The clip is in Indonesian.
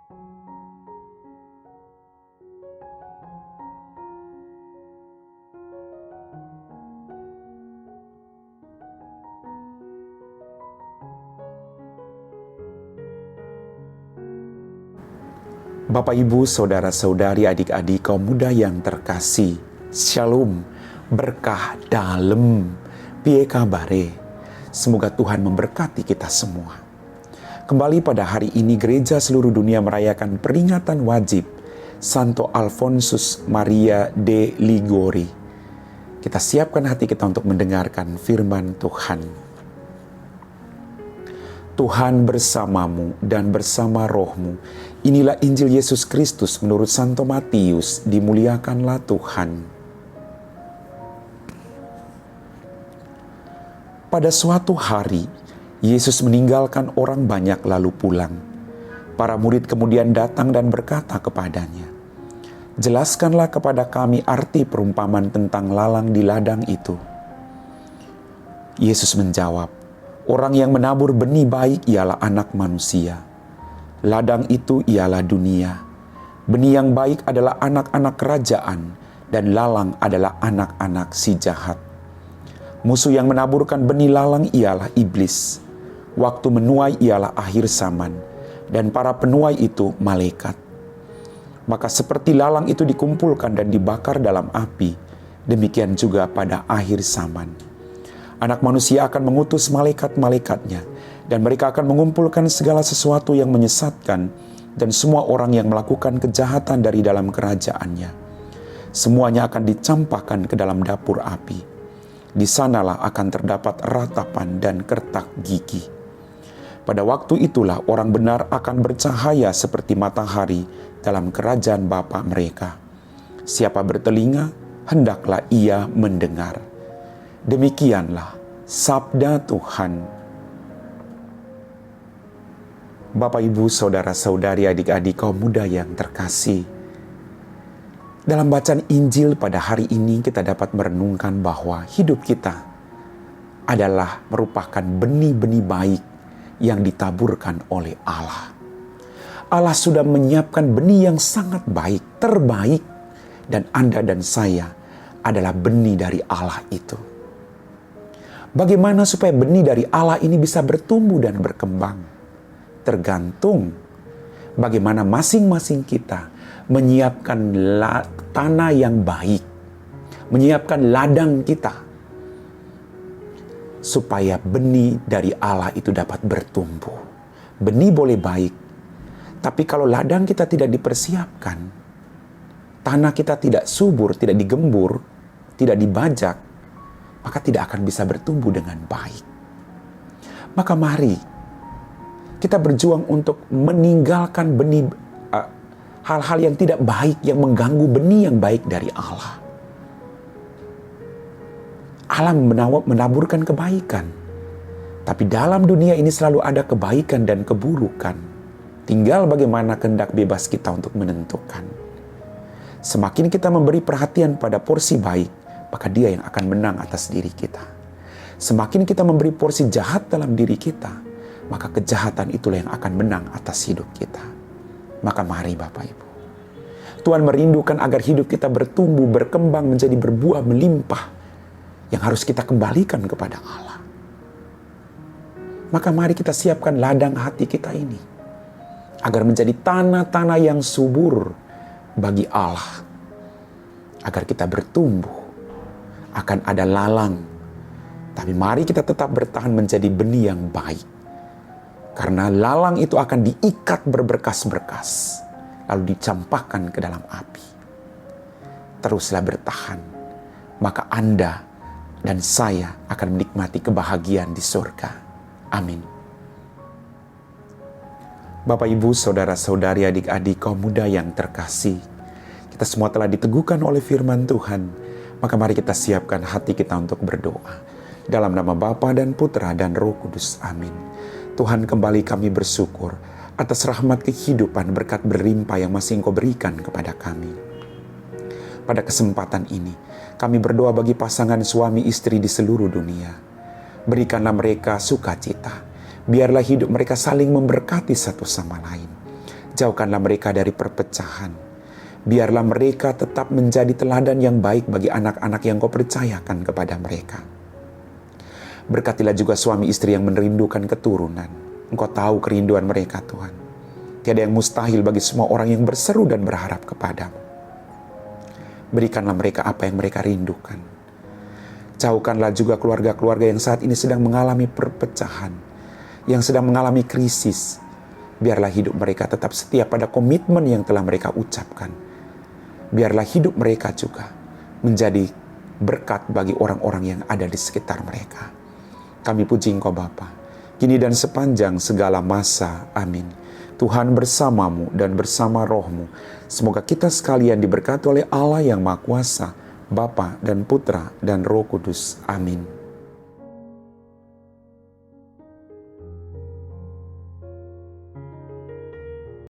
Bapak, Ibu, Saudara-saudari, adik-adik, kaum muda yang terkasih, Shalom, berkah dalem, piye kabare. Semoga Tuhan memberkati kita semua. Kembali pada hari ini gereja seluruh dunia merayakan peringatan wajib Santo Alfonsus Maria de Liguori. Kita siapkan hati kita untuk mendengarkan firman Tuhan. Tuhan bersamamu dan bersama rohmu. Inilah Injil Yesus Kristus menurut Santo Matius. Dimuliakanlah Tuhan. Pada suatu hari, Yesus meninggalkan orang banyak lalu pulang. Para murid kemudian datang dan berkata kepadanya, "Jelaskanlah kepada kami arti perumpamaan tentang lalang di ladang itu." Yesus menjawab, "Orang yang menabur benih baik ialah anak manusia. Ladang itu ialah dunia. Benih yang baik adalah anak-anak kerajaan, dan lalang adalah anak-anak si jahat. Musuh yang menaburkan benih lalang ialah iblis. Waktu menuai ialah akhir zaman, dan para penuai itu malaikat. Maka seperti lalang itu dikumpulkan dan dibakar dalam api, demikian juga pada akhir zaman. Anak manusia akan mengutus malaikat-malaikatnya, dan mereka akan mengumpulkan segala sesuatu yang menyesatkan dan semua orang yang melakukan kejahatan dari dalam kerajaannya. Semuanya akan dicampakkan ke dalam dapur api. Di sanalah akan terdapat ratapan dan kertak gigi. Pada waktu itulah orang benar akan bercahaya seperti matahari dalam kerajaan Bapa mereka. Siapa bertelinga, hendaklah ia mendengar." Demikianlah sabda Tuhan. Bapak, Ibu, Saudara-saudari, adik-adik, kaum muda yang terkasih. Dalam bacaan Injil pada hari ini kita dapat merenungkan bahwa hidup kita adalah merupakan benih-benih baik yang ditaburkan oleh Allah. Allah sudah menyiapkan benih yang sangat baik, terbaik, dan Anda dan saya adalah benih dari Allah itu. Bagaimana supaya benih dari Allah ini bisa bertumbuh dan berkembang? Tergantung bagaimana masing-masing kita menyiapkan tanah yang baik, menyiapkan ladang kita, supaya benih dari Allah itu dapat bertumbuh. Benih boleh baik, tapi kalau ladang kita tidak dipersiapkan, tanah kita tidak subur, tidak digembur, tidak dibajak, maka tidak akan bisa bertumbuh dengan baik. Maka mari kita berjuang untuk meninggalkan benih, hal-hal yang tidak baik yang mengganggu benih yang baik dari Allah. Allah menaburkan kebaikan, tapi dalam dunia ini selalu ada kebaikan dan keburukan. Tinggal bagaimana kehendak bebas kita untuk menentukan. Semakin kita memberi perhatian pada porsi baik, maka dia yang akan menang atas diri kita. Semakin kita memberi porsi jahat dalam diri kita, maka kejahatan itulah yang akan menang atas hidup kita. Maka mari Bapak Ibu, Tuhan merindukan agar hidup kita bertumbuh, berkembang, menjadi berbuah melimpah, yang harus kita kembalikan kepada Allah. Maka mari kita siapkan ladang hati kita ini, agar menjadi tanah-tanah yang subur bagi Allah, agar kita bertumbuh. Akan ada lalang, tapi mari kita tetap bertahan menjadi benih yang baik. Karena lalang itu akan diikat berberkas-berkas, lalu dicampakkan ke dalam api. Teruslah bertahan, maka Anda dan saya akan menikmati kebahagiaan di surga. Amin. Bapak, Ibu, Saudara-saudari, adik-adik, kaum muda yang terkasih, kita semua telah diteguhkan oleh firman Tuhan. Maka mari kita siapkan hati kita untuk berdoa. Dalam nama Bapa dan Putra dan Roh Kudus. Amin. Tuhan, kembali kami bersyukur atas rahmat kehidupan, berkat berlimpah yang masih Engkau berikan kepada kami. Pada kesempatan ini, kami berdoa bagi pasangan suami istri di seluruh dunia. Berikanlah mereka sukacita. Biarlah hidup mereka saling memberkati satu sama lain. Jauhkanlah mereka dari perpecahan. Biarlah mereka tetap menjadi teladan yang baik bagi anak-anak yang Kau percayakan kepada mereka. Berkatilah juga suami istri yang merindukan keturunan. Engkau tahu kerinduan mereka, Tuhan. Tiada yang mustahil bagi semua orang yang berseru dan berharap kepadamu. Berikanlah mereka apa yang mereka rindukan. Jauhkanlah juga keluarga-keluarga yang saat ini sedang mengalami perpecahan, yang sedang mengalami krisis. Biarlah hidup mereka tetap setia pada komitmen yang telah mereka ucapkan. Biarlah hidup mereka juga menjadi berkat bagi orang-orang yang ada di sekitar mereka. Kami puji Engkau Bapa, kini dan sepanjang segala masa. Amin. Tuhan bersamamu dan bersama rohmu. Semoga kita sekalian diberkati oleh Allah yang Maha Kuasa, Bapa dan Putra dan Roh Kudus. Amin.